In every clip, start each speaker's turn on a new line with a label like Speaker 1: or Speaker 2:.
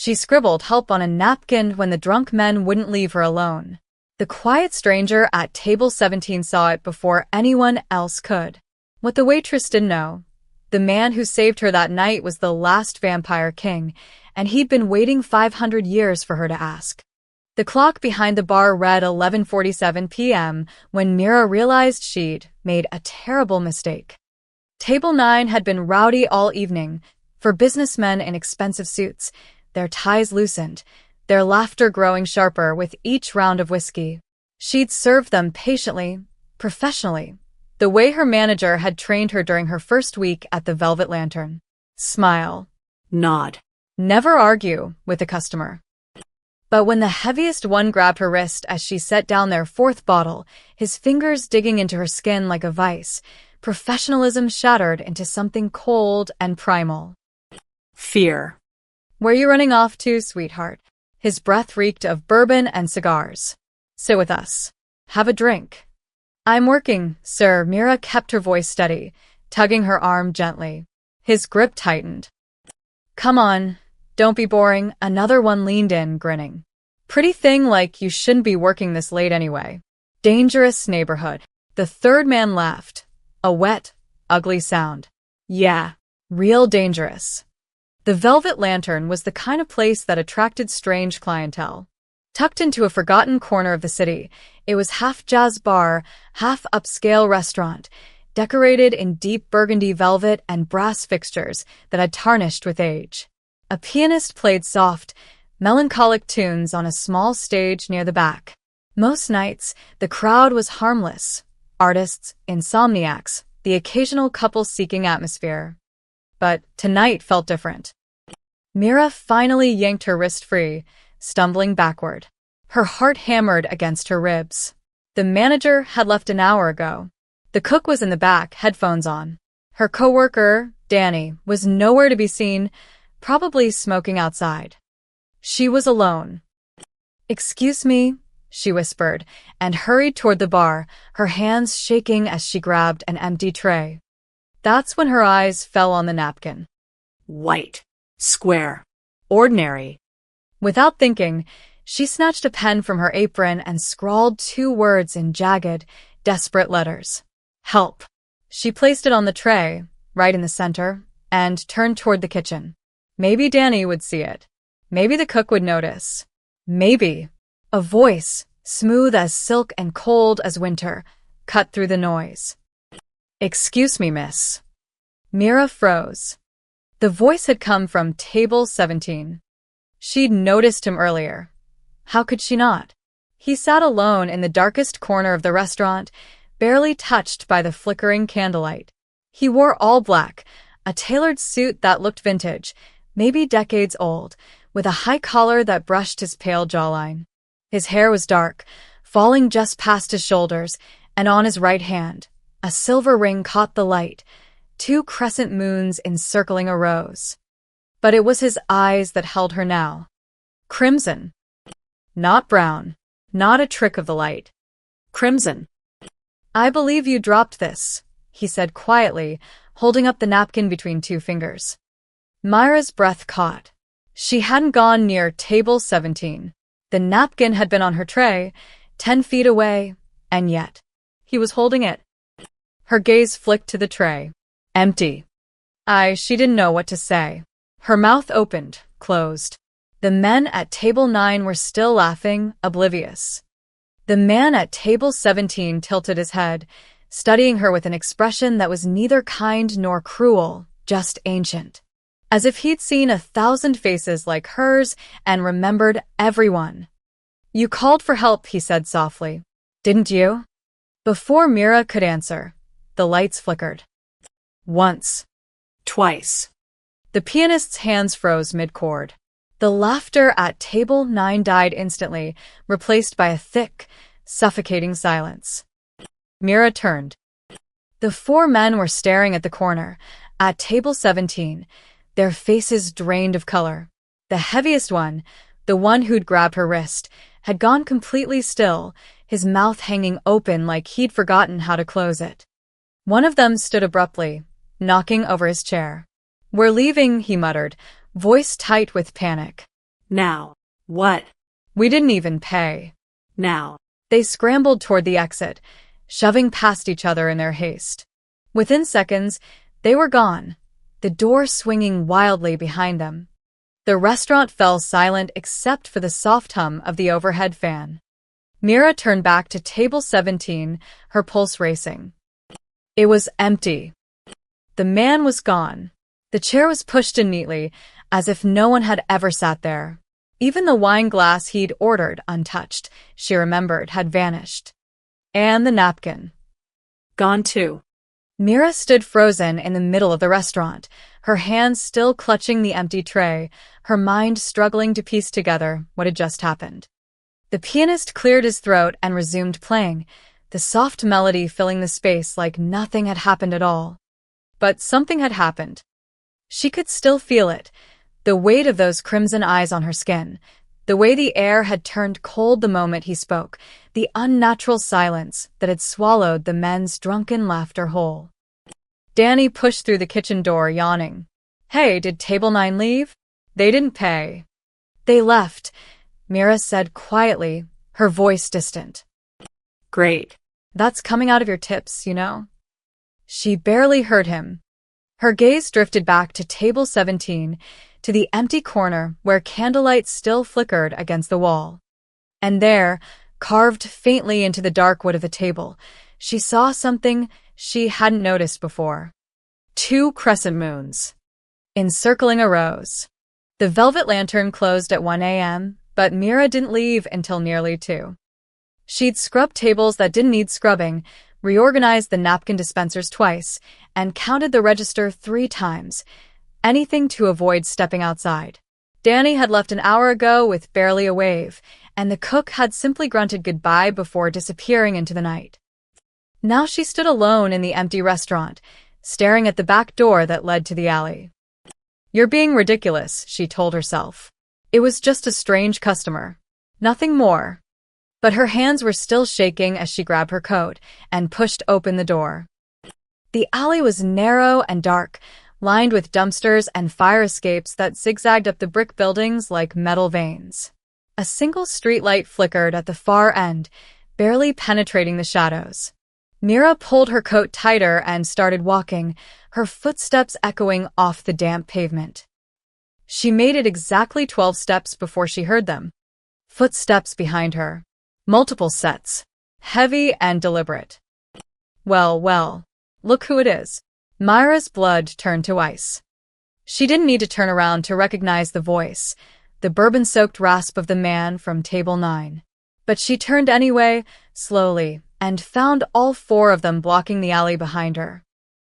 Speaker 1: She scribbled help on a napkin when the drunk men wouldn't leave her alone. The quiet stranger at table 17 saw it before anyone else could. What the waitress didn't know, the man who saved her that night was the last vampire king, and he'd been waiting 500 years for her to ask. The clock behind the bar read 11:47 p.m. when Mira realized she'd made a terrible mistake. Table 9 had been rowdy all evening, for businessmen in expensive suits, their ties loosened, their laughter growing sharper with each round of whiskey. She'd served them patiently, professionally, the way her manager had trained her during her first week at the Velvet Lantern. Smile.
Speaker 2: Nod.
Speaker 1: Never argue with a customer. But when the heaviest one grabbed her wrist as she set down their fourth bottle, his fingers digging into her skin like a vice, professionalism shattered into something cold and primal.
Speaker 2: Fear.
Speaker 1: Where you running off to, sweetheart? His breath reeked of bourbon and cigars. Sit with us. Have a drink. I'm working, sir. Mira kept her voice steady, tugging her arm gently. His grip tightened. Come on, don't be boring. Another one leaned in, grinning. Pretty thing, like you shouldn't be working this late anyway. Dangerous neighborhood. The third man laughed. A wet, ugly sound. Yeah, real dangerous. The Velvet Lantern was the kind of place that attracted strange clientele. Tucked into a forgotten corner of the city, it was half jazz bar, half upscale restaurant, decorated in deep burgundy velvet and brass fixtures that had tarnished with age. A pianist played soft, melancholic tunes on a small stage near the back. Most nights, the crowd was harmless. Artists, insomniacs, the occasional couple seeking atmosphere. But tonight felt different. Mira finally yanked her wrist free, stumbling backward. Her heart hammered against her ribs. The manager had left an hour ago. The cook was in the back, headphones on. Her coworker, Danny, was nowhere to be seen, probably smoking outside. She was alone. Excuse me, she whispered, and hurried toward the bar, her hands shaking as she grabbed an empty tray. That's when her eyes fell on the napkin.
Speaker 2: White. Square. Ordinary.
Speaker 1: Without thinking, she snatched a pen from her apron and scrawled 2 words in jagged, desperate letters. Help. She placed it on the tray, right in the center, and turned toward the kitchen. Maybe Danny would see it. Maybe the cook would notice. Maybe. A voice, smooth as silk and cold as winter, cut through the noise. Excuse me, miss. Mira froze. The voice had come from table 17. She'd noticed him earlier. How could she not? He sat alone in the darkest corner of the restaurant, barely touched by the flickering candlelight. He wore all black, a tailored suit that looked vintage, maybe decades old, with a high collar that brushed his pale jawline. His hair was dark, falling just past his shoulders, and on his right hand, a silver ring caught the light, 2 crescent moons encircling a rose. But it was his eyes that held her now. Crimson. Not brown. Not a trick of the light. Crimson. I believe you dropped this, he said quietly, holding up the napkin between 2 fingers. Myra's breath caught. She hadn't gone near table 17. The napkin had been on her tray, 10 feet away, and yet he was holding it. Her gaze flicked to the tray. Empty. She didn't know what to say. Her mouth opened, closed. The men at table 9 were still laughing, oblivious. The man at table 17 tilted his head, studying her with an expression that was neither kind nor cruel, just ancient. As if he'd seen 1,000 faces like hers and remembered everyone. You called for help, he said softly. Didn't you? Before Mira could answer, the lights flickered. Once.
Speaker 2: Twice.
Speaker 1: The pianist's hands froze mid-chord. The laughter at table 9 died instantly, replaced by a thick, suffocating silence. Mira turned. The 4 men were staring at the corner, at table 17, their faces drained of color. The heaviest one, the one who'd grabbed her wrist, had gone completely still, his mouth hanging open like he'd forgotten how to close it. One of them stood abruptly, knocking over his chair. We're leaving, he muttered, voice tight with panic.
Speaker 2: Now. What?
Speaker 1: We didn't even pay.
Speaker 2: Now.
Speaker 1: They scrambled toward the exit, shoving past each other in their haste. Within seconds, they were gone, the door swinging wildly behind them. The restaurant fell silent except for the soft hum of the overhead fan. Mira turned back to table 17, her pulse racing. It was empty. The man was gone. The chair was pushed in neatly, as if no one had ever sat there. Even the wine glass he'd ordered untouched, she remembered, had vanished. And the napkin.
Speaker 2: Gone too.
Speaker 1: Mira stood frozen in the middle of the restaurant, her hands still clutching the empty tray, her mind struggling to piece together what had just happened. The pianist cleared his throat and resumed playing, the soft melody filling the space like nothing had happened at all. But something had happened. She could still feel it, the weight of those crimson eyes on her skin, the way the air had turned cold the moment he spoke, the unnatural silence that had swallowed the men's drunken laughter whole. Danny pushed through the kitchen door, yawning. Hey, did table 9 leave? They didn't pay. They left, Mira said quietly, her voice distant.
Speaker 2: Great.
Speaker 1: That's coming out of your tips, you know? She barely heard him. Her gaze drifted back to table 17, to the empty corner where candlelight still flickered against the wall. And there, carved faintly into the dark wood of the table, she saw something she hadn't noticed before. 2 crescent moons, encircling a rose. The velvet lantern closed at 1 a.m., but Mira didn't leave until nearly 2. She'd scrubbed tables that didn't need scrubbing, reorganized the napkin dispensers twice, and counted the register 3 times, anything to avoid stepping outside. Danny had left an hour ago with barely a wave, and the cook had simply grunted goodbye before disappearing into the night. Now she stood alone in the empty restaurant, staring at the back door that led to the alley. You're being ridiculous, she told herself. It was just a strange customer. Nothing more. But her hands were still shaking as she grabbed her coat and pushed open the door. The alley was narrow and dark, lined with dumpsters and fire escapes that zigzagged up the brick buildings like metal veins. A single streetlight flickered at the far end, barely penetrating the shadows. Mira pulled her coat tighter and started walking, her footsteps echoing off the damp pavement. She made it exactly 12 steps before she heard them. Footsteps behind her. Multiple sets. Heavy and deliberate. Well, look who it is. Myra's blood turned to ice. She didn't need to turn around to recognize the voice, the bourbon-soaked rasp of the man from table 9. But she turned anyway, slowly, and found all 4 of them blocking the alley behind her.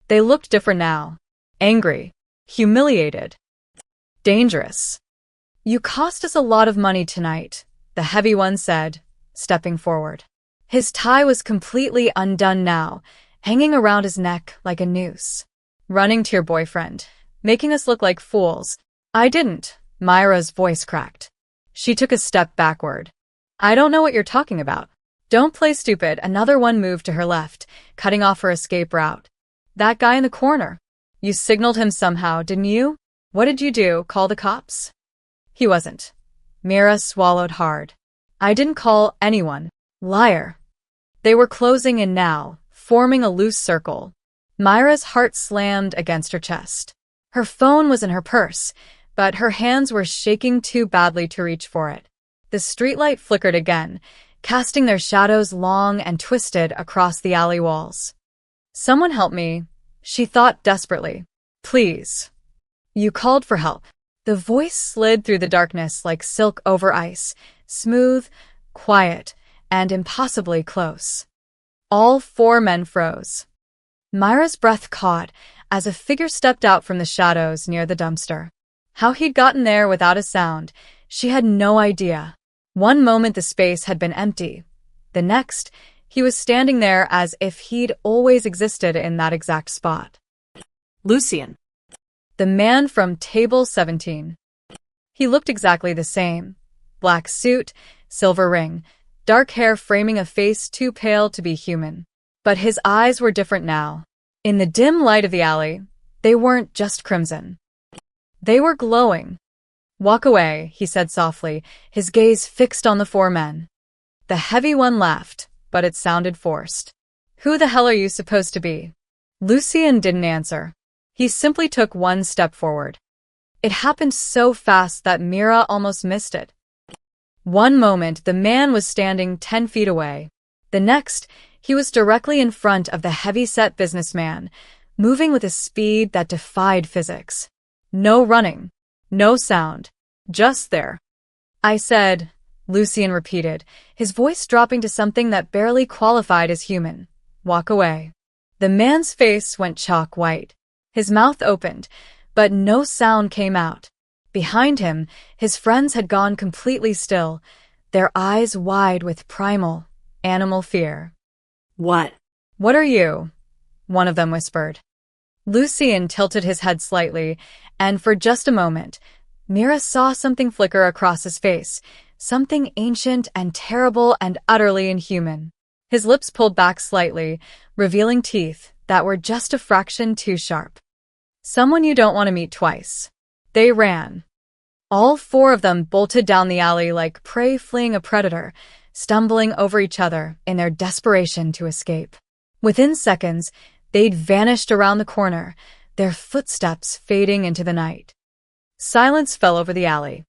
Speaker 1: They looked different now. Angry. Humiliated. Dangerous. You cost us a lot of money tonight, the heavy one said, stepping forward. His tie was completely undone now, hanging around his neck like a noose. Running to your boyfriend, making us look like fools. I didn't, Myra's voice cracked. She took a step backward. I don't know what you're talking about. Don't play stupid. Another one moved to her left, cutting off her escape route. That guy in the corner. You signaled him somehow, didn't you? What did you do, call the cops? He wasn't. Mira swallowed hard. I didn't call anyone. Liar. They were closing in now, forming a loose circle. Myra's heart slammed against her chest. Her phone was in her purse, but her hands were shaking too badly to reach for it. The streetlight flickered again, casting their shadows long and twisted across the alley walls. Someone help me, she thought desperately. Please. You called for help. The voice slid through the darkness like silk over ice, smooth, quiet, and impossibly close. All 4 men froze. Myra's breath caught as a figure stepped out from the shadows near the dumpster. How he'd gotten there without a sound, she had no idea. One moment the space had been empty. The next, he was standing there as if he'd always existed in that exact spot.
Speaker 2: Lucien.
Speaker 1: The man from table 17. He looked exactly the same. Black suit, silver ring, dark hair framing a face too pale to be human. But his eyes were different now. In the dim light of the alley, they weren't just crimson. They were glowing. Walk away, he said softly, his gaze fixed on the four men. The heavy one laughed, but it sounded forced. Who the hell are you supposed to be? Lucien didn't answer. He simply took one step forward. It happened so fast that Mira almost missed it. One moment, the man was standing 10 feet away. The next, he was directly in front of the heavy-set businessman, moving with a speed that defied physics. No running. No sound. Just there. I said, Lucien repeated, his voice dropping to something that barely qualified as human. Walk away. The man's face went chalk white. His mouth opened, but no sound came out. Behind him, his friends had gone completely still, their eyes wide with primal, animal fear.
Speaker 2: What?
Speaker 1: What are you? One of them whispered. Lucien tilted his head slightly, and for just a moment, Mira saw something flicker across his face, something ancient and terrible and utterly inhuman. His lips pulled back slightly, revealing teeth that were just a fraction too sharp. Someone you don't want to meet twice. They ran. All four of them bolted down the alley like prey fleeing a predator, stumbling over each other in their desperation to escape. Within seconds, they'd vanished around the corner, their footsteps fading into the night. Silence fell over the alley.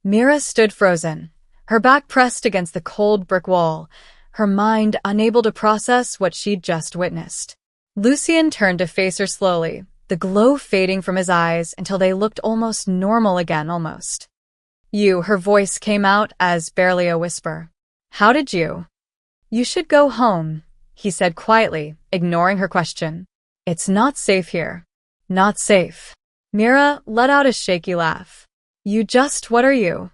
Speaker 1: Mira stood frozen, her back pressed against the cold brick wall, her mind unable to process what she'd just witnessed. Lucien turned to face her slowly, the glow fading from his eyes until they looked almost normal again, almost. You, her voice came out as barely a whisper. How did you? You should go home, he said quietly, ignoring her question. It's not safe here. Not safe. Mira let out a shaky laugh. What are you?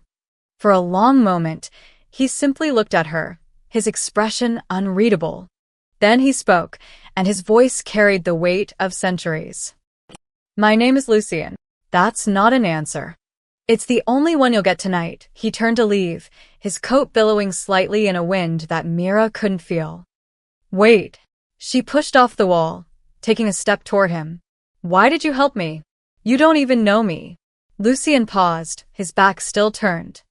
Speaker 1: For a long moment, he simply looked at her, his expression unreadable. Then he spoke, and his voice carried the weight of centuries. My name is Lucien. That's not an answer. It's the only one you'll get tonight. He turned to leave, his coat billowing slightly in a wind that Mira couldn't feel. Wait. She pushed off the wall, taking a step toward him. Why did you help me? You don't even know me. Lucien paused, his back still turned.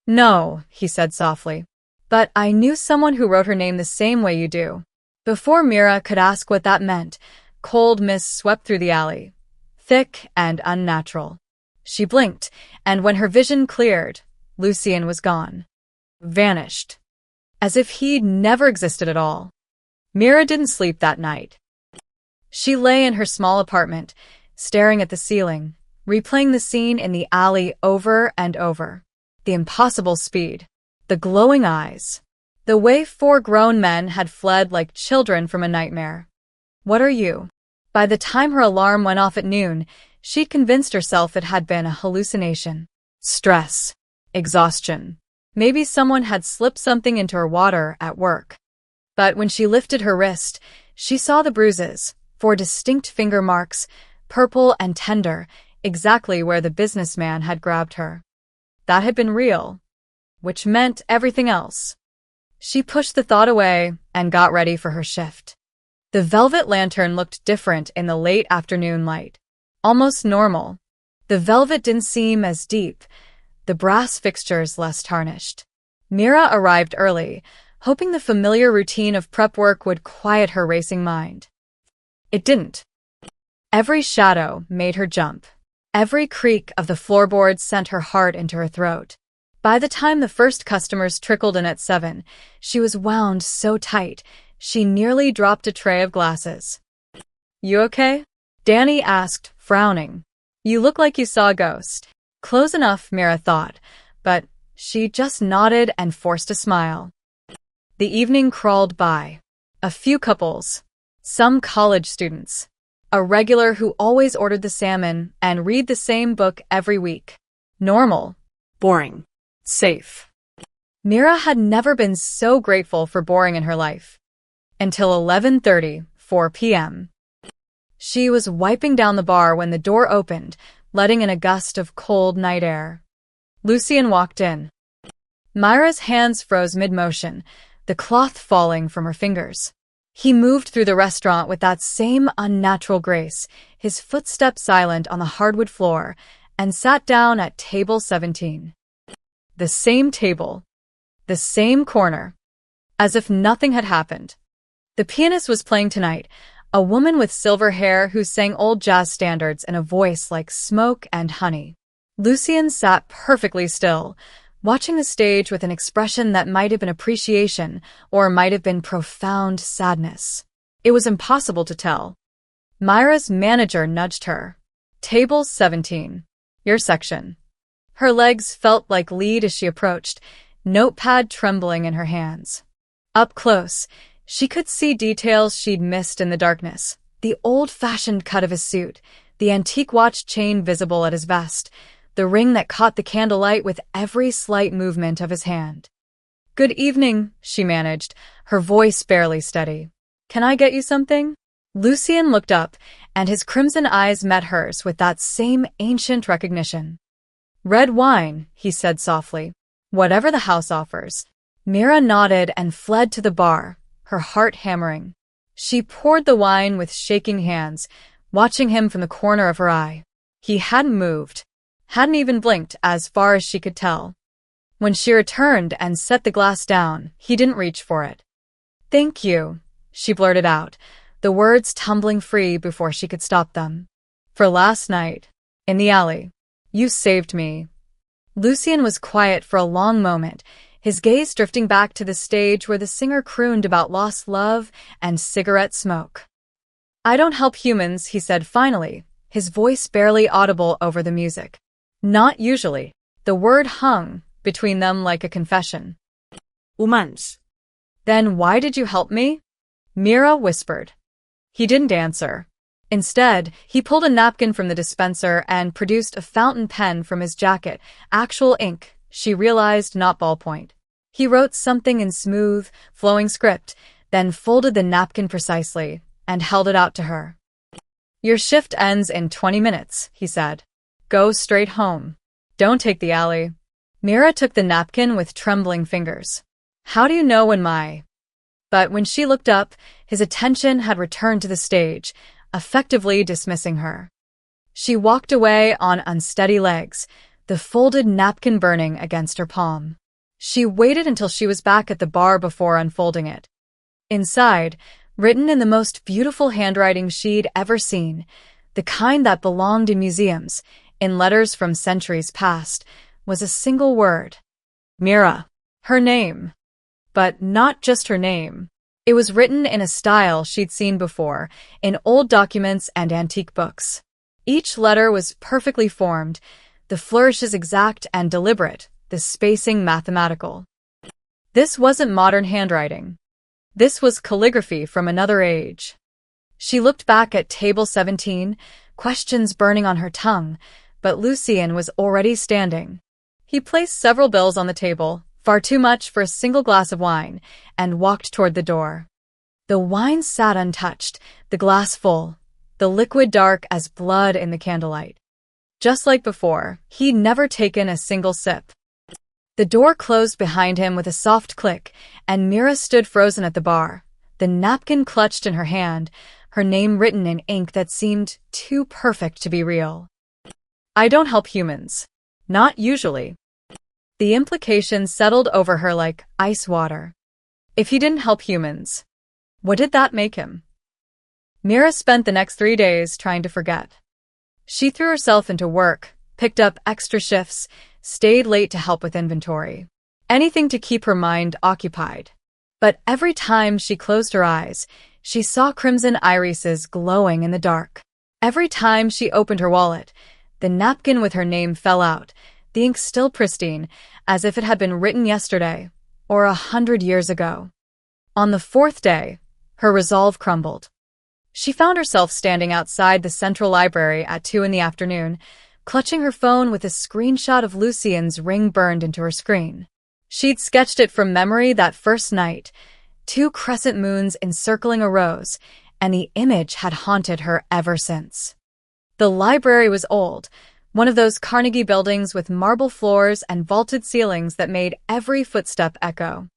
Speaker 1: No, he said softly. But I knew someone who wrote her name the same way you do. Before Mira could ask what that meant, cold mist swept through the alley, thick and unnatural. She blinked, and when her vision cleared, Lucien was gone. Vanished. As if he'd never existed at all. Mira didn't sleep that night. She lay in her small apartment, staring at the ceiling, replaying the scene in the alley over and over. The impossible speed. The glowing eyes. The way four grown men had fled like children from a nightmare. What are you? By the time her alarm went off at noon, she'd convinced herself it had been a hallucination. Stress. Exhaustion. Maybe someone had slipped something into her water at work. But when she lifted her wrist, she saw the bruises, 4 distinct finger marks, purple and tender, exactly where the businessman had grabbed her. That had been real. Which meant everything else. She pushed the thought away and got ready for her shift. The velvet lantern looked different in the late afternoon light. Almost normal. The velvet didn't seem as deep, the brass fixtures less tarnished. Mira arrived early, hoping the familiar routine of prep work would quiet her racing mind. It didn't. Every shadow made her jump. Every creak of the floorboards sent her heart into her throat. By the time the first customers trickled in at 7, she was wound so tight, she nearly dropped a tray of glasses. You okay? Danny asked, frowning. You look like you saw a ghost. Close enough, Mira thought, but she just nodded and forced a smile. The evening crawled by. A few couples. Some college students. A regular who always ordered the salmon and read the same book every week. Normal.
Speaker 2: Boring.
Speaker 1: Safe. Mira had never been so grateful for boring in her life. Until 11:30, 4 p.m. She was wiping down the bar when the door opened, letting in a gust of cold night air. Lucien walked in. Myra's hands froze mid-motion, the cloth falling from her fingers. He moved through the restaurant with that same unnatural grace, his footsteps silent on the hardwood floor, and sat down at table 17. The same table. The same corner. As if nothing had happened. The pianist was playing tonight, a woman with silver hair who sang old jazz standards in a voice like smoke and honey. Lucien sat perfectly still, watching the stage with an expression that might have been appreciation or might have been profound sadness. It was impossible to tell. Myra's manager nudged her. Table 17. Your section. Her legs felt like lead as she approached, notepad trembling in her hands. Up close, she could see details she'd missed in the darkness. The old-fashioned cut of his suit, the antique watch chain visible at his vest, the ring that caught the candlelight with every slight movement of his hand. Good evening, she managed, her voice barely steady. Can I get you something? Lucien looked up, and his crimson eyes met hers with that same ancient recognition. Red wine, he said softly. Whatever the house offers. Mira nodded and fled to the bar, her heart hammering. She poured the wine with shaking hands, watching him from the corner of her eye. He hadn't moved. Hadn't even blinked as far as she could tell. When she returned and set the glass down, he didn't reach for it. Thank you, she blurted out, the words tumbling free before she could stop them. For last night, in the alley, you saved me. Lucien was quiet for a long moment, his gaze drifting back to the stage where the singer crooned about lost love and cigarette smoke. I don't help humans, he said finally, his voice barely audible over the music. Not usually. The word hung between them like a confession.
Speaker 2: Humans.
Speaker 1: Then why did you help me? Mira whispered. He didn't answer. Instead, he pulled a napkin from the dispenser and produced a fountain pen from his jacket, actual ink, she realized, not ballpoint. He wrote something in smooth, flowing script, then folded the napkin precisely and held it out to her. Your shift ends in 20 minutes, he said. Go straight home. Don't take the alley. Mira took the napkin with trembling fingers. How do you know when But when she looked up, his attention had returned to the stage, effectively dismissing her. She walked away on unsteady legs, the folded napkin burning against her palm. She waited until she was back at the bar before unfolding it. Inside, written in the most beautiful handwriting she'd ever seen, the kind that belonged in museums, in letters from centuries past, was a single word. Mira. Her name. But not just her name. It was written in a style she'd seen before, in old documents and antique books. Each letter was perfectly formed, the flourishes exact and deliberate, the spacing mathematical. This wasn't modern handwriting. This was calligraphy from another age. She looked back at table 17, questions burning on her tongue, but Lucien was already standing. He placed several bills on the table, far too much for a single glass of wine, and walked toward the door. The wine sat untouched, the glass full, the liquid dark as blood in the candlelight. Just like before, he'd never taken a single sip. The door closed behind him with a soft click, and Mira stood frozen at the bar, the napkin clutched in her hand, her name written in ink that seemed too perfect to be real. I don't help humans. Not usually. The implication settled over her like ice water. If he didn't help humans, what did that make him? Mira spent the next 3 days trying to forget. She threw herself into work, picked up extra shifts, stayed late to help with inventory. Anything to keep her mind occupied. But every time she closed her eyes, she saw crimson irises glowing in the dark. Every time she opened her wallet, the napkin with her name fell out, the ink still pristine, as if it had been written yesterday, or 100 years ago. On the 4th day, her resolve crumbled. She found herself standing outside the central library at 2 p.m, clutching her phone with a screenshot of Lucien's ring burned into her screen. She'd sketched it from memory that first night, 2 crescent moons encircling a rose, and the image had haunted her ever since. The library was old, one of those Carnegie buildings with marble floors and vaulted ceilings that made every footstep echo.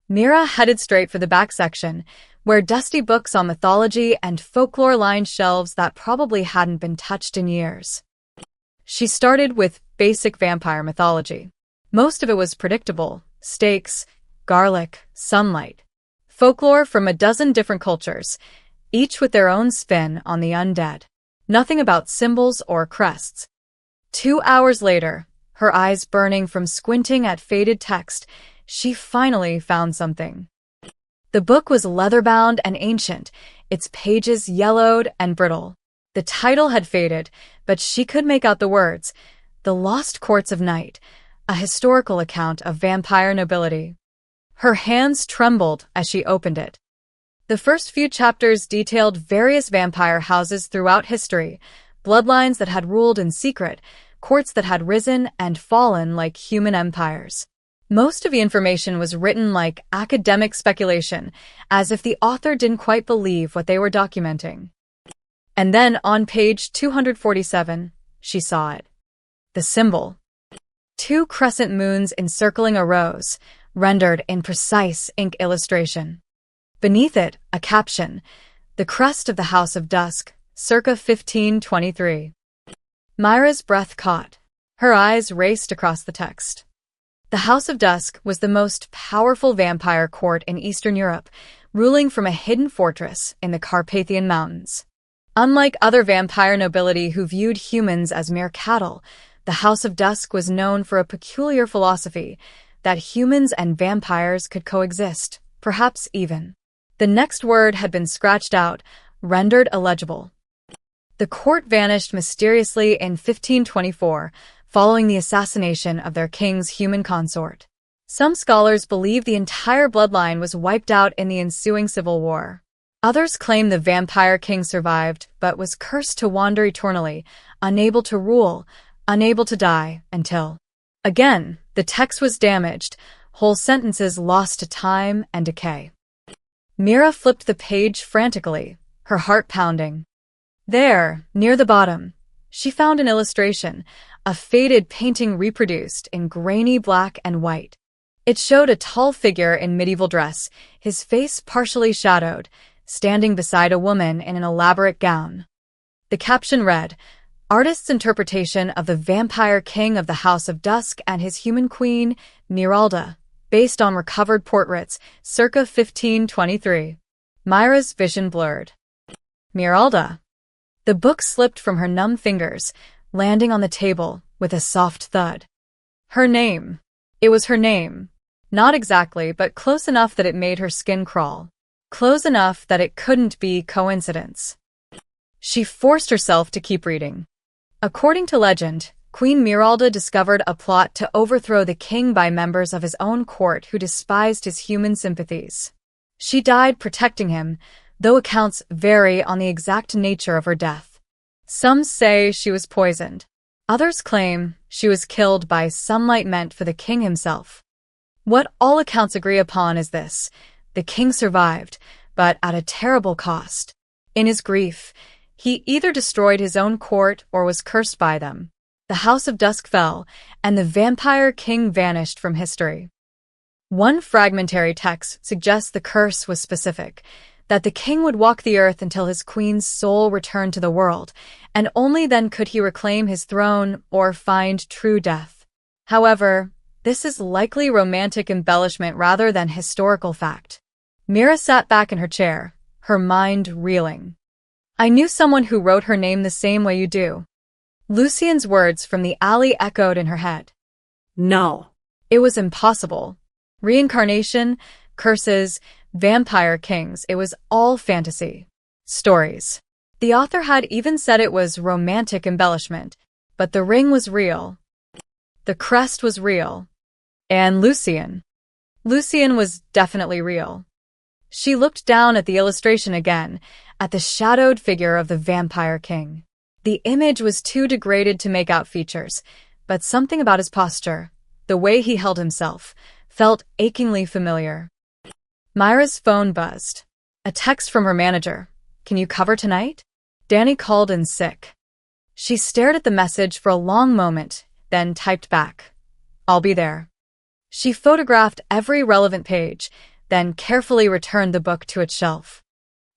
Speaker 1: Mira headed straight for the back section, where dusty books on mythology and folklore lined shelves that probably hadn't been touched in years. She started with basic vampire mythology. Most of it was predictable: steaks, garlic, sunlight. Folklore from a dozen different cultures, each with their own spin on the undead. Nothing about symbols or crests. 2 hours later, her eyes burning from squinting at faded text, she finally found something. The book was leather-bound and ancient, its pages yellowed and brittle. The title had faded, but she could make out the words: The Lost Courts of Night, a historical account of vampire nobility. Her hands trembled as she opened it. The first few chapters detailed various vampire houses throughout history, bloodlines that had ruled in secret, courts that had risen and fallen like human empires. Most of the information was written like academic speculation, as if the author didn't quite believe what they were documenting. And then on page 247, she saw it. The symbol. 2 crescent moons encircling a rose, rendered in precise ink illustration. Beneath it, a caption: The Crest of the House of Dusk, circa 1523. Myra's breath caught. Her eyes raced across the text. The House of Dusk was the most powerful vampire court in Eastern Europe, ruling from a hidden fortress in the Carpathian Mountains. Unlike other vampire nobility who viewed humans as mere cattle, the House of Dusk was known for a peculiar philosophy that humans and vampires could coexist, perhaps even. The next word had been scratched out, rendered illegible. The court vanished mysteriously in 1524, following the assassination of their king's human consort. Some scholars believe the entire bloodline was wiped out in the ensuing civil war. Others claim the vampire king survived, but was cursed to wander eternally, unable to rule, unable to die, until... Again, the text was damaged, whole sentences lost to time and decay. Mira flipped the page frantically, her heart pounding. There, near the bottom, she found an illustration, a faded painting reproduced in grainy black and white. It showed a tall figure in medieval dress, his face partially shadowed, standing beside a woman in an elaborate gown. The caption read, Artist's interpretation of the vampire king of the House of Dusk and his human queen, Miralda, based on recovered portraits, circa 1523. Myra's vision blurred. Miralda. The book slipped from her numb fingers, landing on the table with a soft thud. Her name. It was her name. Not exactly, but close enough that it made her skin crawl. Close enough that it couldn't be coincidence. She forced herself to keep reading. According to legend, Queen Miralda discovered a plot to overthrow the king by members of his own court who despised his human sympathies. She died protecting him, though accounts vary on the exact nature of her death. Some say she was poisoned. Others claim she was killed by sunlight meant for the king himself. What all accounts agree upon is this: the king survived, but at a terrible cost. In his grief, he either destroyed his own court or was cursed by them. The House of Dusk fell, and the vampire king vanished from history. One fragmentary text suggests the curse was specific, that the king would walk the earth until his queen's soul returned to the world, and only then could he reclaim his throne or find true death. However, this is likely romantic embellishment rather than historical fact. Mira sat back in her chair, her mind reeling. I knew someone who wrote her name the same way you do. Lucien's words from the alley echoed in her head.
Speaker 2: No.
Speaker 1: It was impossible. Reincarnation, curses, vampire kings, it was all fantasy. Stories. The author had even said it was romantic embellishment, but the ring was real. The crest was real. And Lucien. Lucien was definitely real. She looked down at the illustration again, at the shadowed figure of the vampire king. The image was too degraded to make out features, but something about his posture, the way he held himself, felt achingly familiar. Myra's phone buzzed. A text from her manager. Can you cover tonight? Danny called in sick. She stared at the message for a long moment, then typed back. I'll be there. She photographed every relevant page, then carefully returned the book to its shelf.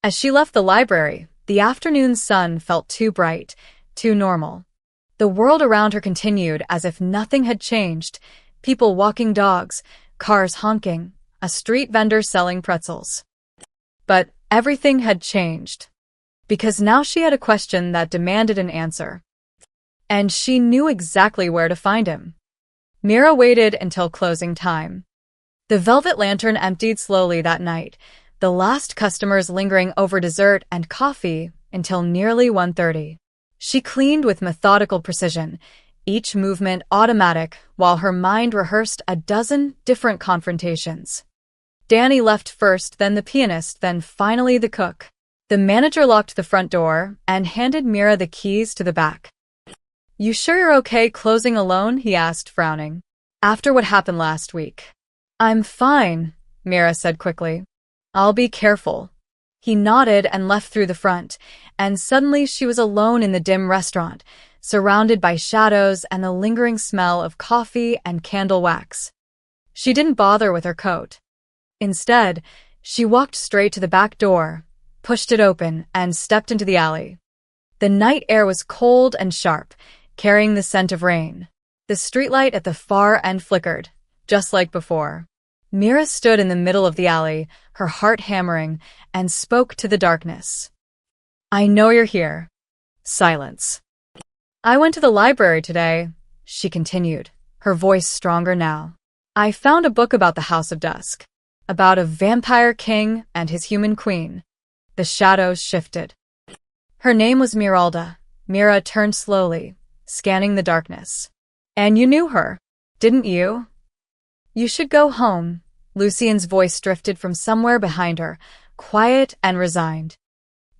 Speaker 1: As she left the library, the afternoon sun felt too bright, too normal. The world around her continued as if nothing had changed. People walking dogs, cars honking, a street vendor selling pretzels. But everything had changed. Because now she had a question that demanded an answer. And she knew exactly where to find him. Mira waited until closing time. The velvet lantern emptied slowly that night, the last customers lingering over dessert and coffee until nearly 1:30. She cleaned with methodical precision, each movement automatic, while her mind rehearsed a dozen different confrontations. Danny left first, then the pianist, then finally the cook. The manager locked the front door and handed Mira the keys to the back. "You sure you're okay closing alone?" he asked, frowning. "After what happened last week." "I'm fine," Mira said quickly. "I'll be careful." He nodded and left through the front, and suddenly she was alone in the dim restaurant, surrounded by shadows and the lingering smell of coffee and candle wax. She didn't bother with her coat. Instead, she walked straight to the back door, pushed it open, and stepped into the alley. The night air was cold and sharp, carrying the scent of rain. The streetlight at the far end flickered, just like before. Mira stood in the middle of the alley, her heart hammering, and spoke to the darkness. "I know you're here." Silence. "I went to the library today," she continued, her voice stronger now. "I found a book about the House of Dusk, about a vampire king and his human queen." The shadows shifted. Her name was Miralda. Mira turned slowly, scanning the darkness. "And you knew her, didn't you?" "You should go home." Lucien's voice drifted from somewhere behind her, quiet and resigned.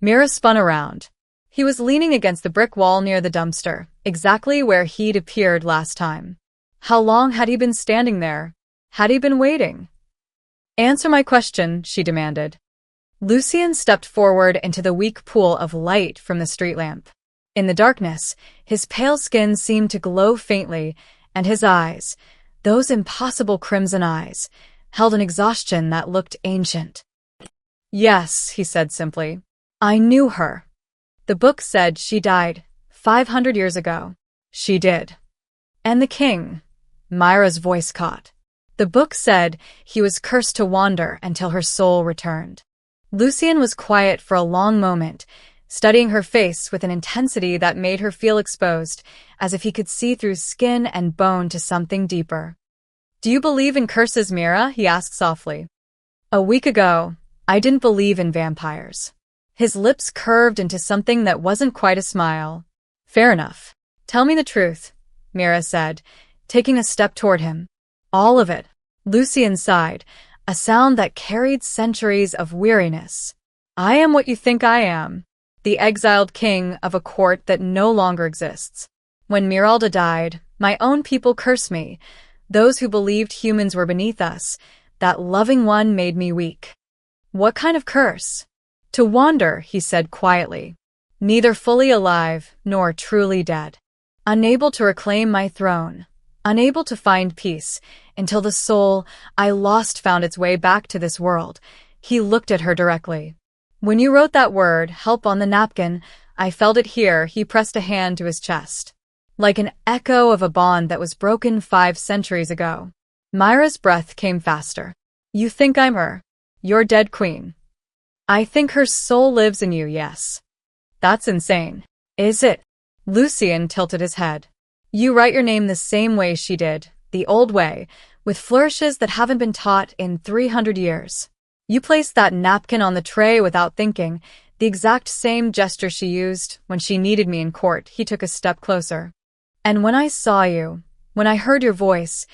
Speaker 1: Mira spun around. He was leaning against the brick wall near the dumpster, exactly where he'd appeared last time. How long had he been standing there? Had he been waiting? "Answer my question," she demanded. Lucien stepped forward into the weak pool of light from the street lamp. In the darkness, his pale skin seemed to glow faintly, and his eyes, those impossible crimson eyes, held an exhaustion that looked ancient. "Yes," he said simply. "I knew her. The book said she died 500 years ago." "She did." "And the king?" Myra's voice caught. "The book said he was cursed to wander until her soul returned." Lucien was quiet for a long moment, studying her face with an intensity that made her feel exposed, as if he could see through skin and bone to something deeper. "Do you believe in curses, Mira?" he asked softly. "A week ago, I didn't believe in vampires." His lips curved into something that wasn't quite a smile. "Fair enough. Tell me the truth," Mira said, taking a step toward him. "All of it." Lucien sighed, a sound that carried centuries of weariness. "I am what you think I am, the exiled king of a court that no longer exists. When Miralda died, my own people cursed me, those who believed humans were beneath us. That loving one made me weak." "What kind of curse?" "To wander," he said quietly, "neither fully alive nor truly dead. Unable to reclaim my throne, unable to find peace, until the soul I lost found its way back to this world." He looked at her directly. "When you wrote that word, help, on the napkin, I felt it here." He pressed a hand to his chest. "Like an echo of a bond that was broken 5 centuries ago." Myra's breath came faster. "You think I'm her, your dead queen?" "I think her soul lives in you, yes." "That's insane." "Is it?" Lucien tilted his head. "You write your name the same way she did, the old way, with flourishes that haven't been taught in 300 years. You placed that napkin on the tray without thinking, the exact same gesture she used when she needed me in court." He took a step closer. "And when I saw you, when I heard your voice,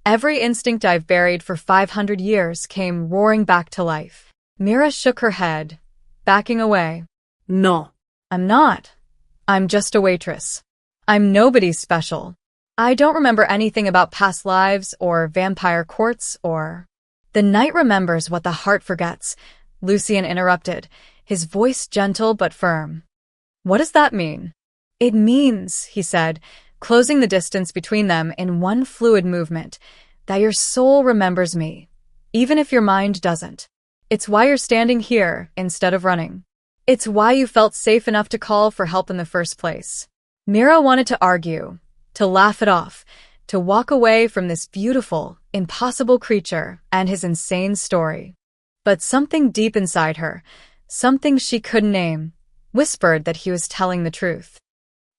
Speaker 1: every instinct I've buried for 500 years came roaring back to life." Mira shook her head, backing away.
Speaker 2: No.
Speaker 1: "I'm not. I'm just a waitress. I'm nobody special. I don't remember anything about past lives or vampire courts or—" "The night remembers what the heart forgets," Lucien interrupted, his voice gentle but firm. "What does that mean?" "It means," he said, closing the distance between them in one fluid movement, "that your soul remembers me, even if your mind doesn't. It's why you're standing here instead of running. It's why you felt safe enough to call for help in the first place." Mira wanted to argue, to laugh it off, to walk away from this beautiful, impossible creature and his insane story. But something deep inside her, something she couldn't name, whispered that he was telling the truth.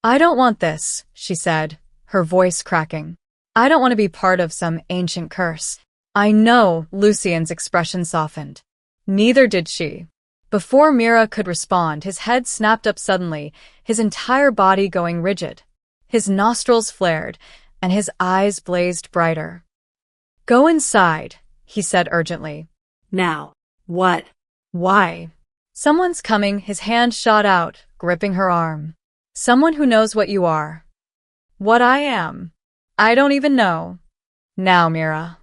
Speaker 1: "I don't want this," she said, her voice cracking. "I don't want to be part of some ancient curse." "I know," Lucien's expression softened. Neither did she. Before Mira could respond, his head snapped up suddenly, his entire body going rigid. His nostrils flared, and his eyes blazed brighter. "Go inside," he said urgently.
Speaker 2: Now. What?
Speaker 1: "Why?" "Someone's coming," his hand shot out, gripping her arm. "Someone who knows what you are." "What I am? I don't even know." "Now, Mira."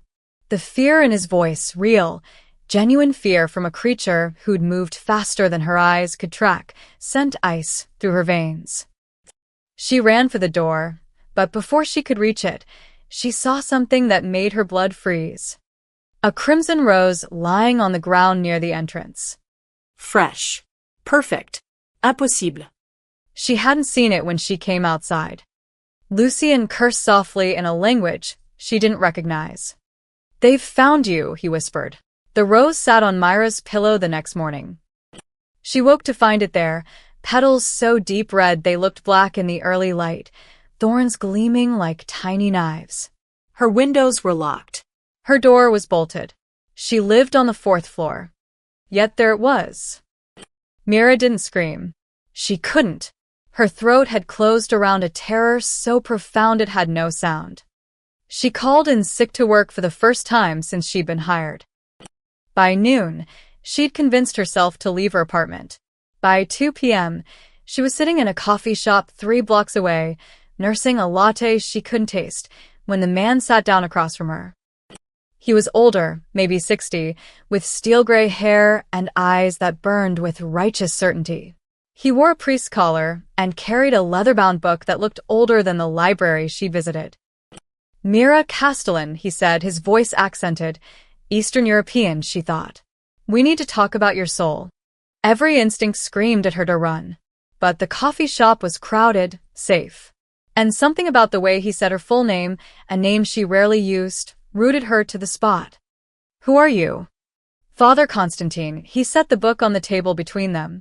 Speaker 1: The fear in his voice, real, genuine fear from a creature who'd moved faster than her eyes could track, sent ice through her veins. She ran for the door, but before she could reach it, she saw something that made her blood freeze. A crimson rose lying on the ground near the entrance.
Speaker 2: Fresh. Perfect. Impossible.
Speaker 1: She hadn't seen it when she came outside. Lucien cursed softly in a language she didn't recognize. "They've found you," he whispered. The rose sat on Myra's pillow the next morning. She woke to find it there, petals so deep red they looked black in the early light, thorns gleaming like tiny knives.
Speaker 2: Her windows were locked.
Speaker 1: Her door was bolted. She lived on the 4th floor. Yet there it was. Mira didn't scream. She couldn't. Her throat had closed around a terror so profound it had no sound. She called in sick to work for the first time since she'd been hired. By noon, she'd convinced herself to leave her apartment. By 2 p.m., she was sitting in a coffee shop 3 blocks away, nursing a latte she couldn't taste, when the man sat down across from her. He was older, maybe 60, with steel-gray hair and eyes that burned with righteous certainty. He wore a priest's collar and carried a leather-bound book that looked older than the library she visited. "Mira Castellan," he said, his voice accented. Eastern European, she thought. "We need to talk about your soul." Every instinct screamed at her to run. But the coffee shop was crowded, safe. And something about the way he said her full name, a name she rarely used, rooted her to the spot. "Who are you?" "Father Constantine," he set the book on the table between them.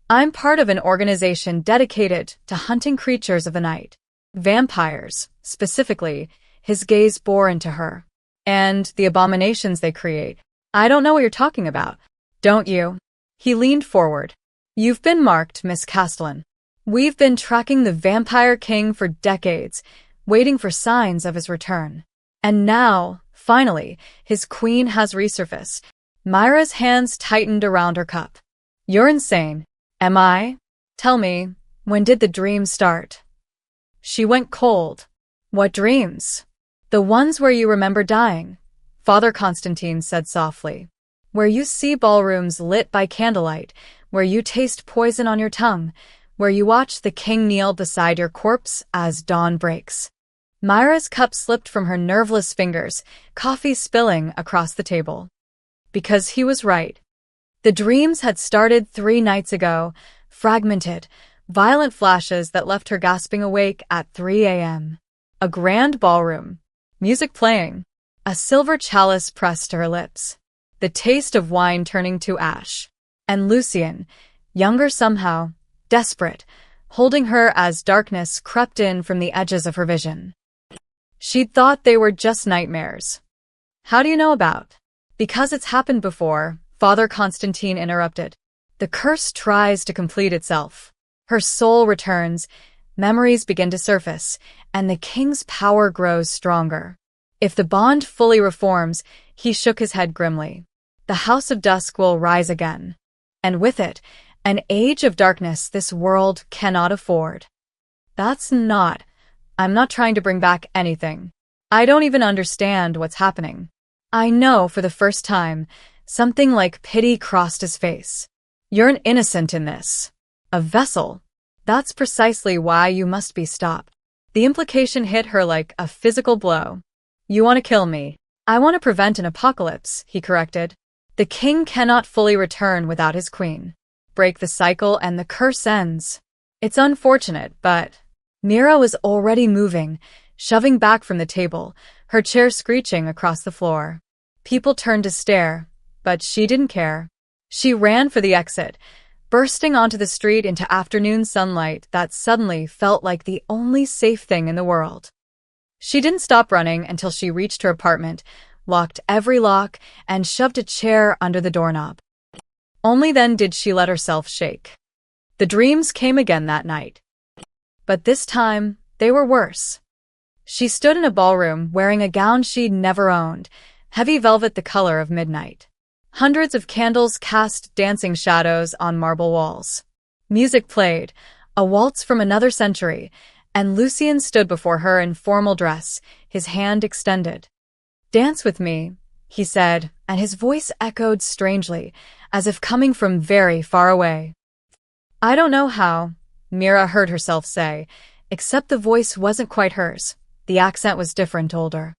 Speaker 1: "I'm part of an organization dedicated to hunting creatures of the night. Vampires, specifically," his gaze bore into her. "And the abominations they create. I don't know what you're talking about." "Don't you?" He leaned forward. "You've been marked, Miss Castellan. We've been tracking the Vampire King for decades, waiting for signs of his return. And now, finally, his queen has resurfaced." Myra's hands tightened around her cup. "You're insane." "Am I? Tell me, when did the dream start?" She went cold. "What dreams?" "The ones where you remember dying," Father Constantine said softly. "Where you see ballrooms lit by candlelight, where you taste poison on your tongue, where you watch the king kneel beside your corpse as dawn breaks." Myra's cup slipped from her nerveless fingers, coffee spilling across the table. Because he was right. The dreams had started 3 nights ago, fragmented, violent flashes that left her gasping awake at 3 a.m. A grand ballroom. Music playing. A silver chalice pressed to her lips. The taste of wine turning to ash. And Lucien, younger somehow, desperate, holding her as darkness crept in from the edges of her vision. She'd thought they were just nightmares. "How do you know about?" "Because it's happened before," Father Constantine interrupted. "The curse tries to complete itself. Her soul returns, memories begin to surface, and the king's power grows stronger. If the bond fully reforms," he shook his head grimly, "the House of Dusk will rise again. And with it, an age of darkness this world cannot afford." I'm not trying to bring back anything. I don't even understand what's happening. I know for the first time, something like pity crossed his face. "You're an innocent in this. A vessel. That's precisely why you must be stopped." The implication hit her like a physical blow. "You want to kill me. I want to prevent an apocalypse," he corrected. "The king cannot fully return without his queen. Break the cycle and the curse ends. It's unfortunate, but Mira was already moving, shoving back from the table, her chair screeching across the floor. People turned to stare, but she didn't care. She ran for the exit, bursting onto the street into afternoon sunlight that suddenly felt like the only safe thing in the world. She didn't stop running until she reached her apartment, locked every lock, and shoved a chair under the doorknob. Only then did she let herself shake. The dreams came again that night. But this time, they were worse. She stood in a ballroom wearing a gown she'd never owned, heavy velvet the color of midnight. Hundreds of candles cast dancing shadows on marble walls. Music played, a waltz from another century, and Lucien stood before her in formal dress, his hand extended. "Dance with me," he said, and his voice echoed strangely, as if coming from very far away. "I don't know how," Mira heard herself say, except the voice wasn't quite hers. The accent was different, older.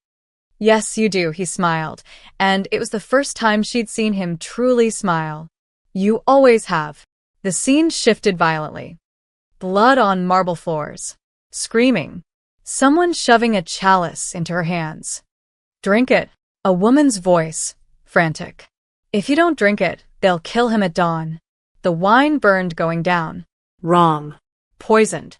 Speaker 1: "Yes, you do," he smiled, and it was the first time she'd seen him truly smile. "You always have." The scene shifted violently. Blood on marble floors. Screaming. Someone shoving a chalice into her hands. "Drink it." A woman's voice, frantic. "If you don't drink it, they'll kill him at dawn." The wine burned going down.
Speaker 2: Wrong.
Speaker 1: Poisoned.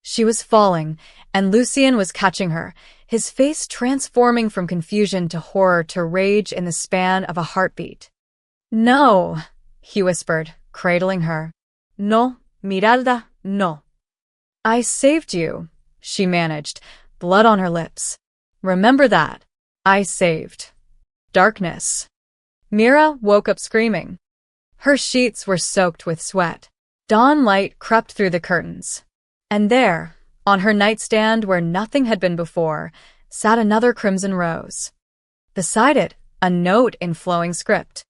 Speaker 1: She was falling, and Lucien was catching her, his face transforming from confusion to horror to rage in the span of a heartbeat. "No," he whispered, cradling her. "No, Miralda, no." "I saved you," she managed, blood on her lips. "Remember that. I saved." Darkness. Mira woke up screaming. Her sheets were soaked with sweat. Dawn light crept through the curtains. And there, on her nightstand where nothing had been before, sat another crimson rose. Beside it, a note in flowing script.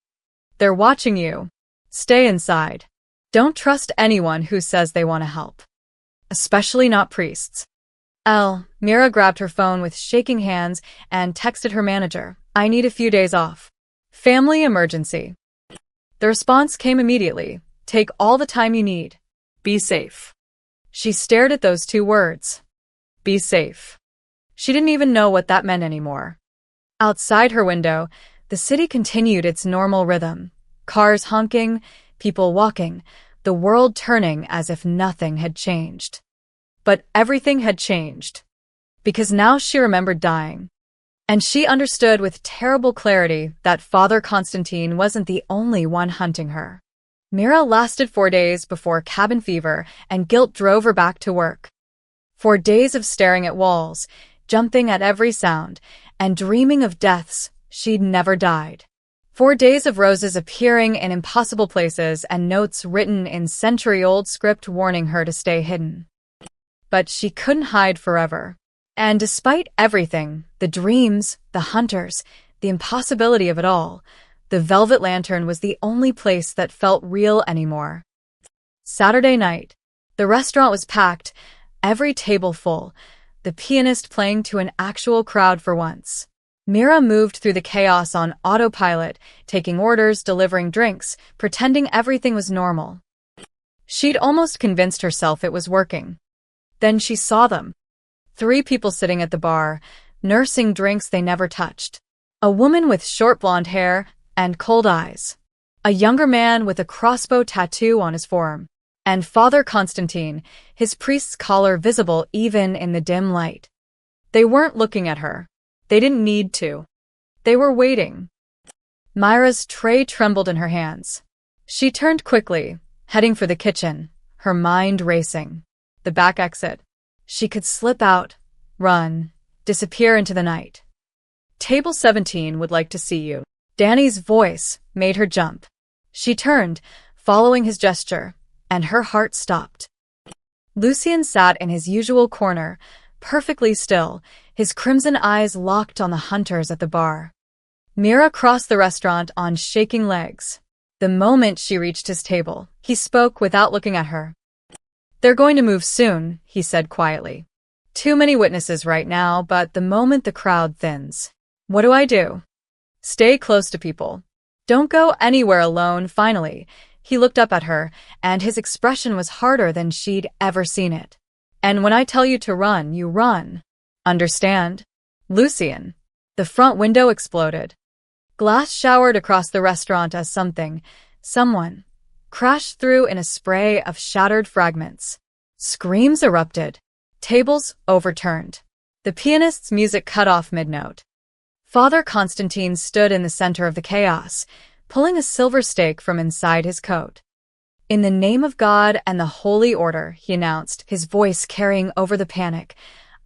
Speaker 1: "They're watching you. Stay inside. Don't trust anyone who says they want to help. Especially not priests." Mira grabbed her phone with shaking hands and texted her manager, "I need a few days off. Family emergency." The response came immediately. "Take all the time you need. Be safe." She stared at those two words. Be safe. She didn't even know what that meant anymore. Outside her window, the city continued its normal rhythm. Cars honking, people walking, the world turning as if nothing had changed. But everything had changed. Because now she remembered dying. And she understood with terrible clarity that Father Constantine wasn't the only one hunting her. Mira lasted 4 days before cabin fever and guilt drove her back to work. 4 days of staring at walls, jumping at every sound, and dreaming of deaths she'd never died. 4 days of roses appearing in impossible places and notes written in century-old script warning her to stay hidden. But she couldn't hide forever. And despite everything, the dreams, the hunters, the impossibility of it all, the Velvet Lantern was the only place that felt real anymore. Saturday night. The restaurant was packed, every table full, the pianist playing to an actual crowd for once. Mira moved through the chaos on autopilot, taking orders, delivering drinks, pretending everything was normal. She'd almost convinced herself it was working. Then she saw them. 3 people sitting at the bar, nursing drinks they never touched. A woman with short blonde hair and cold eyes. A younger man with a crossbow tattoo on his forearm. And Father Constantine, his priest's collar visible even in the dim light. They weren't looking at her. They didn't need to. They were waiting. Myra's tray trembled in her hands. She turned quickly, heading for the kitchen, her mind racing. The back exit. She could slip out, run, disappear into the night. "Table 17 would like to see you." Danny's voice made her jump. She turned, following his gesture, and her heart stopped. Lucien sat in his usual corner, perfectly still, his crimson eyes locked on the hunters at the bar. Mira crossed the restaurant on shaking legs. The moment she reached his table, he spoke without looking at her. "They're going to move soon," he said quietly. "Too many witnesses right now, but the moment the crowd thins. What do I do?" "Stay close to people. Don't go anywhere alone." Finally, he looked up at her, and his expression was harder than she'd ever seen it. And when I tell you to run, you run. Understand? Lucien. The front window exploded. Glass showered across the restaurant as someone, crashed through in a spray of shattered fragments. Screams erupted. Tables overturned. The pianist's music cut off mid-note. Father Constantine stood in the center of the chaos, pulling a silver stake from inside his coat. In the name of God and the Holy Order, he announced, his voice carrying over the panic,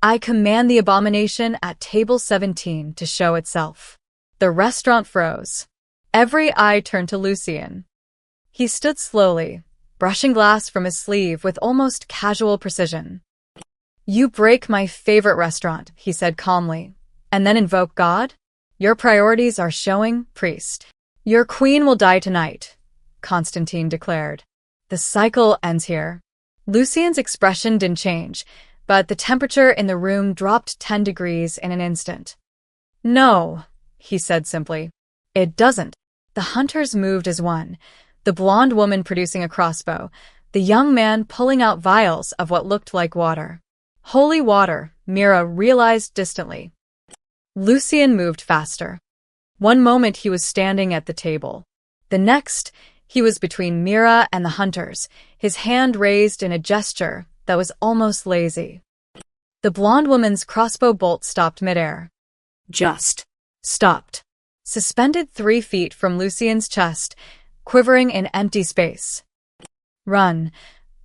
Speaker 1: I command the abomination at table 17 to show itself. The restaurant froze. Every eye turned to Lucien. He stood slowly, brushing glass from his sleeve with almost casual precision. You break my favorite restaurant, he said calmly, and then invoke God? Your priorities are showing, priest. Your queen will die tonight, Constantine declared. The cycle ends here. Lucien's expression didn't change, but the temperature in the room dropped 10 degrees in an instant. No, he said simply. It doesn't. The hunters moved as one, the blonde woman producing a crossbow, the young man pulling out vials of what looked like water. Holy water, Mira realized distantly. Lucien moved faster. One moment he was standing at the table. The next, he was between Mira and the hunters, his hand raised in a gesture that was almost lazy. The blonde woman's crossbow bolt stopped midair.
Speaker 2: Just
Speaker 1: Stopped. Suspended 3 feet from Lucien's chest, quivering in empty space. Run,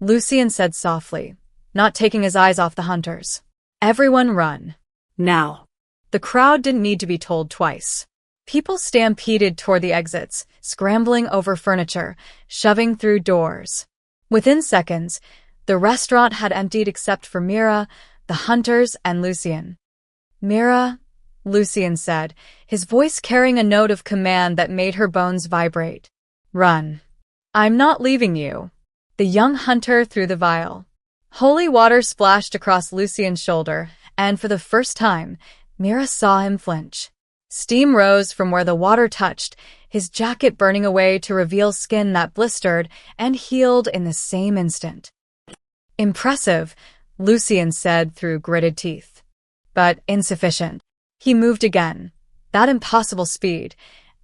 Speaker 1: Lucien said softly, not taking his eyes off the hunters. Everyone run.
Speaker 2: now.
Speaker 1: The crowd didn't need to be told twice. People stampeded toward the exits, scrambling over furniture, shoving through doors. Within seconds, the restaurant had emptied except for Mira, the hunters, and Lucien. Mira, Lucien said, his voice carrying a note of command that made her bones vibrate. Run. I'm not leaving you. The young hunter threw the vial. Holy water splashed across Lucien's shoulder, and for the first time, Mira saw him flinch. Steam rose from where the water touched, his jacket burning away to reveal skin that blistered and healed in the same instant. Impressive, Lucien said through gritted teeth. But insufficient. He moved again, that impossible speed,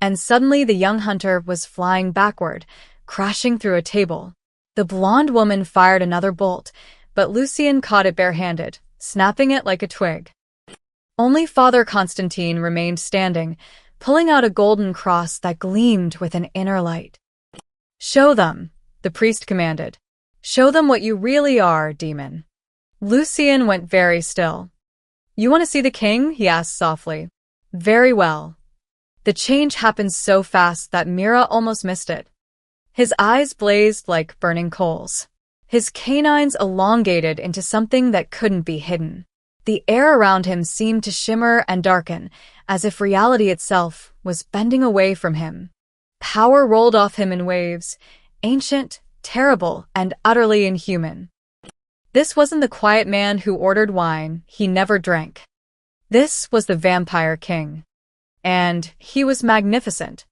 Speaker 1: and suddenly the young hunter was flying backward, crashing through a table. The blonde woman fired another bolt, but Lucien caught it barehanded, snapping it like a twig. Only Father Constantine remained standing, pulling out a golden cross that gleamed with an inner light. Show them, the priest commanded. Show them what you really are, demon. Lucien went very still. You want to see the king? He asked softly. Very well. The change happened so fast that Mira almost missed it. His eyes blazed like burning coals. His canines elongated into something that couldn't be hidden. The air around him seemed to shimmer and darken, as if reality itself was bending away from him. Power rolled off him in waves, ancient, terrible, and utterly inhuman. This wasn't the quiet man who ordered wine he never drank. This was the vampire king. And he was magnificent.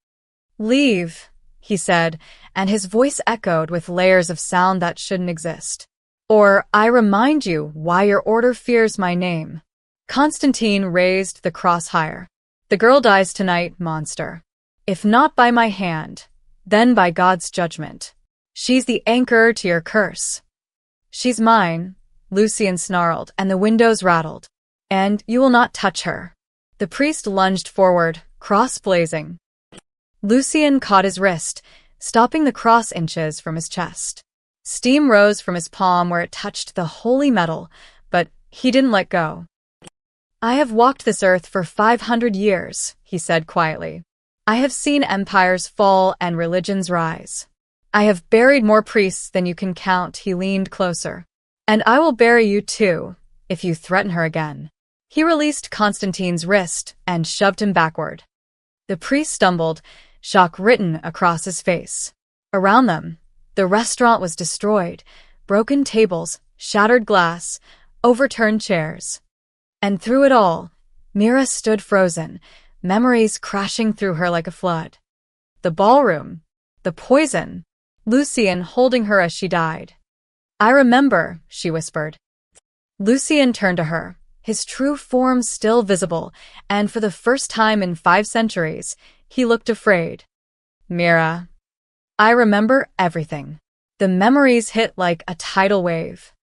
Speaker 1: Leave, he said, and his voice echoed with layers of sound that shouldn't exist. Or I remind you why your order fears my name. Constantine raised the cross higher. The girl dies tonight, monster. If not by my hand, then by God's judgment. She's the anchor to your curse. She's mine, Lucien snarled, and the windows rattled. And you will not touch her. The priest lunged forward, cross blazing. Lucien caught his wrist, stopping the cross inches from his chest. Steam rose from his palm where it touched the holy metal, but he didn't let go. I have walked this earth for 500 years, he said quietly. I have seen empires fall and religions rise. I have buried more priests than you can count. He leaned closer. And I will bury you too, if you threaten her again. He released Constantine's wrist and shoved him backward. The priest stumbled, shock written across his face. Around them, the restaurant was destroyed, broken tables, shattered glass, overturned chairs. And through it all, Mira stood frozen, memories crashing through her like a flood. The ballroom, the poison, Lucien holding her as she died. I remember, she whispered. Lucien turned to her, his true form still visible, and for the first time in 5 centuries, he looked afraid. Mira. I remember everything. The memories hit like a tidal wave.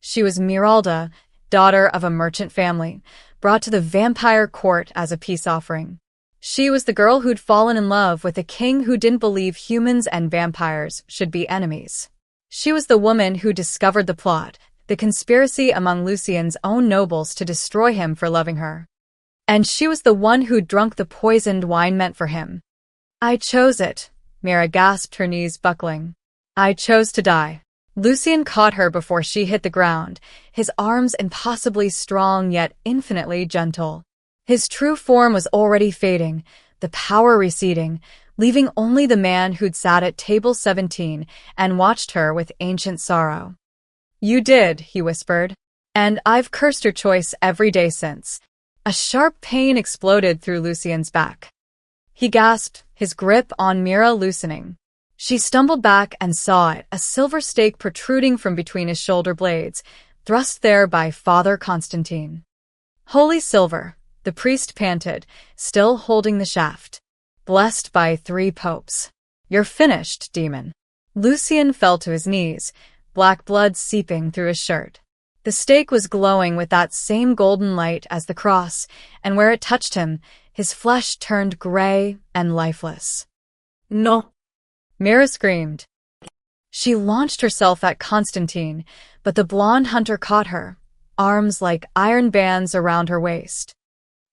Speaker 1: She was Miralda, daughter of a merchant family, brought to the vampire court as a peace offering. She was the girl who'd fallen in love with a king who didn't believe humans and vampires should be enemies. She was the woman who discovered the plot, the conspiracy among Lucien's own nobles to destroy him for loving her. And she was the one who'd drunk the poisoned wine meant for him. I chose it, Mira gasped, her knees buckling. I chose to die. Lucien caught her before she hit the ground, his arms impossibly strong yet infinitely gentle. His true form was already fading, the power receding, leaving only the man who'd sat at table 17 and watched her with ancient sorrow. You did, he whispered, and I've cursed your choice every day since. A sharp pain exploded through Lucien's back. He gasped, his grip on Mira loosening. She stumbled back and saw it, a silver stake protruding from between his shoulder blades, thrust there by Father Constantine. Holy silver, the priest panted, still holding the shaft. Blessed by 3 popes. You're finished, demon. Lucien fell to his knees, black blood seeping through his shirt. The stake was glowing with that same golden light as the cross, and where it touched him, his flesh turned gray and lifeless.
Speaker 2: No.
Speaker 1: Mira screamed. She launched herself at Constantine, but the blonde hunter caught her, arms like iron bands around her waist.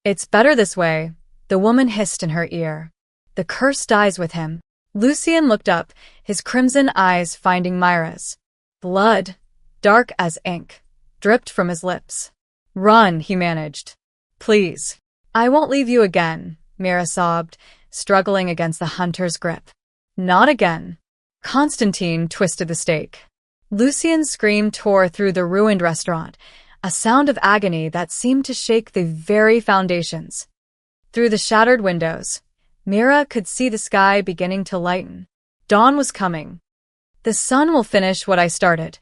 Speaker 1: It's better this way, the woman hissed in her ear. The curse dies with him. Lucien looked up, his crimson eyes finding Mira's. Blood, dark as ink, dripped from his lips. Run, he managed. Please. I won't leave you again, Mira sobbed, struggling against the hunter's grip. Not again. Constantine twisted the stake. Lucien's scream tore through the ruined restaurant, a sound of agony that seemed to shake the very foundations. Through the shattered windows, Mira could see the sky beginning to lighten. Dawn was coming. The sun will finish what I started,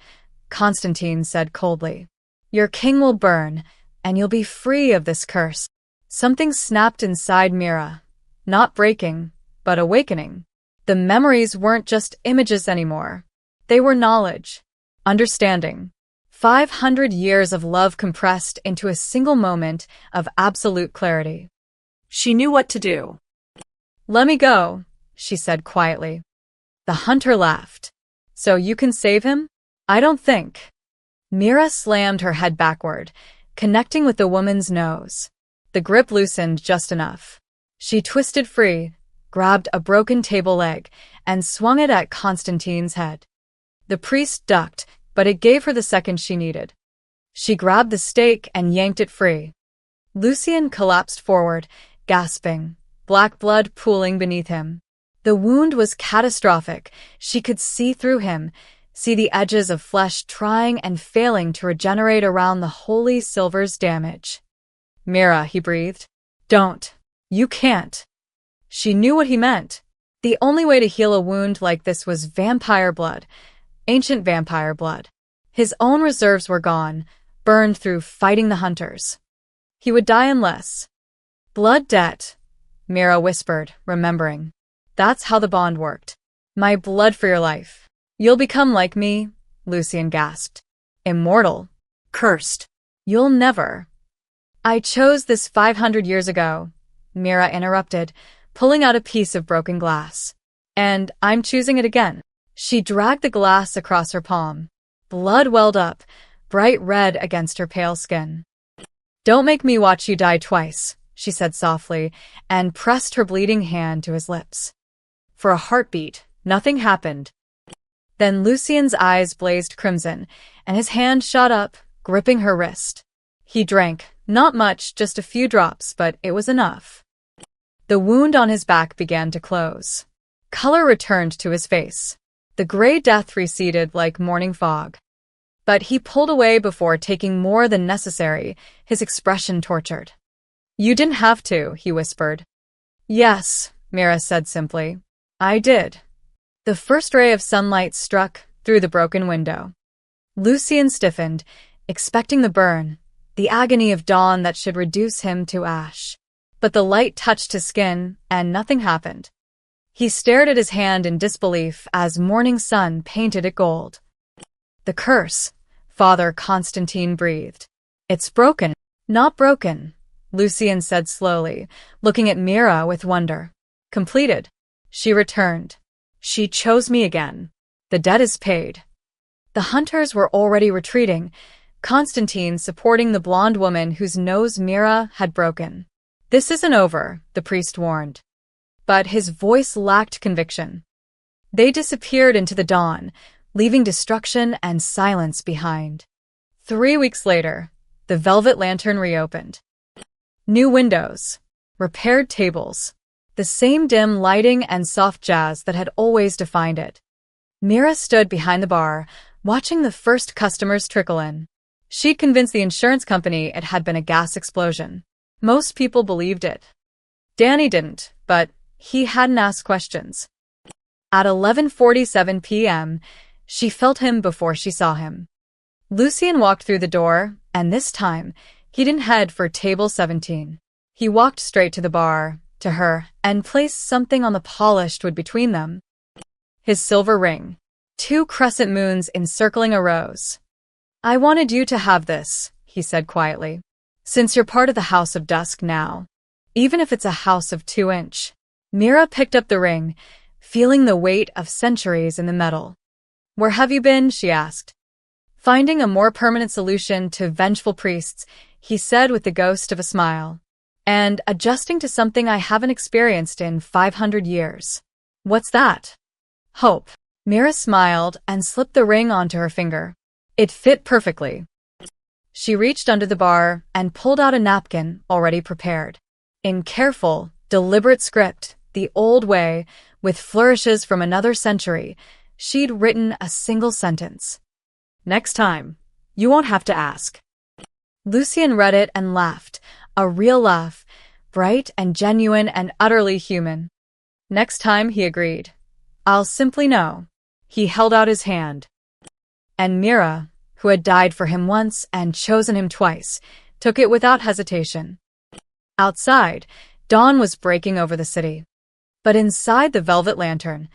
Speaker 1: Constantine said coldly. Your king will burn, and you'll be free of this curse. Something snapped inside Mira, not breaking, but awakening. The memories weren't just images anymore. They were knowledge, understanding. 500 years of love compressed into a single moment of absolute clarity.
Speaker 2: She knew what to do.
Speaker 1: Let me go, she said quietly. The hunter laughed. So you can save him? I don't think. Mira slammed her head backward, connecting with the woman's nose. The grip loosened just enough. She twisted free, grabbed a broken table leg, and swung it at Constantine's head. The priest ducked, but it gave her the second she needed. She grabbed the stake and yanked it free. Lucien collapsed forward, gasping, black blood pooling beneath him. The wound was catastrophic. She could see through him, see the edges of flesh trying and failing to regenerate around the holy silver's damage. Mira, he breathed. Don't. You can't. She knew what he meant. The only way to heal a wound like this was vampire blood, ancient vampire blood. His own reserves were gone, burned through fighting the hunters. He would die unless. Blood debt, Mira whispered, remembering. That's how the bond worked. My blood for your life. You'll become like me, Lucien gasped. Immortal.
Speaker 2: Cursed.
Speaker 1: You'll never. I chose this 500 years ago, Mira interrupted, pulling out a piece of broken glass. And I'm choosing it again. She dragged the glass across her palm. Blood welled up, bright red against her pale skin. Don't make me watch you die twice, she said softly, and pressed her bleeding hand to his lips. For a heartbeat, nothing happened. Then Lucien's eyes blazed crimson, and his hand shot up, gripping her wrist. He drank, not much, just a few drops, but it was enough. The wound on his back began to close. Color returned to his face. The gray death receded like morning fog. But he pulled away before taking more than necessary, his expression tortured. You didn't have to, he whispered. Yes, Mira said simply. I did. The first ray of sunlight struck through the broken window. Lucien stiffened, expecting the burn, the agony of dawn that should reduce him to ash. But the light touched his skin, and nothing happened. He stared at his hand in disbelief as morning sun painted it gold. The curse, Father Constantine breathed. It's broken. Not broken, Lucian said slowly, looking at Mira with wonder. Completed. She returned. She chose me again. The debt is paid. The hunters were already retreating, Constantine supporting the blonde woman whose nose Mira had broken. This isn't over, the priest warned. But his voice lacked conviction. They disappeared into the dawn, leaving destruction and silence behind. 3 weeks later, the Velvet Lantern reopened. New windows, repaired tables, the same dim lighting and soft jazz that had always defined it. Mira stood behind the bar, watching the first customers trickle in. She'd convinced the insurance company it had been a gas explosion. Most people believed it. Danny didn't, but he hadn't asked questions. At 11:47 p.m., she felt him before she saw him. Lucian walked through the door, and this time, he didn't head for table 17. He walked straight to the bar, to her, and placed something on the polished wood between them. His silver ring. 2 crescent moons encircling a rose. I wanted you to have this, he said quietly. Since you're part of the House of Dusk now. Even if it's a house of 2-inch. Mira picked up the ring, feeling the weight of centuries in the metal. Where have you been? She asked. Finding a more permanent solution to vengeful priests, he said with the ghost of a smile. And adjusting to something I haven't experienced in 500 years. What's that? Hope. Mira smiled and slipped the ring onto her finger. It fit perfectly. She reached under the bar and pulled out a napkin already prepared. In careful, deliberate script, the old way, with flourishes from another century, she'd written a single sentence. Next time, you won't have to ask. Lucian read it and laughed, a real laugh, bright and genuine and utterly human. Next time, he agreed. I'll simply know. He held out his hand. And Mira, who had died for him once and chosen him twice, took it without hesitation. Outside, dawn was breaking over the city. But inside the Velvet Lantern,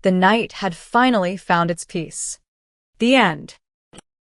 Speaker 1: the night had finally found its peace. The end.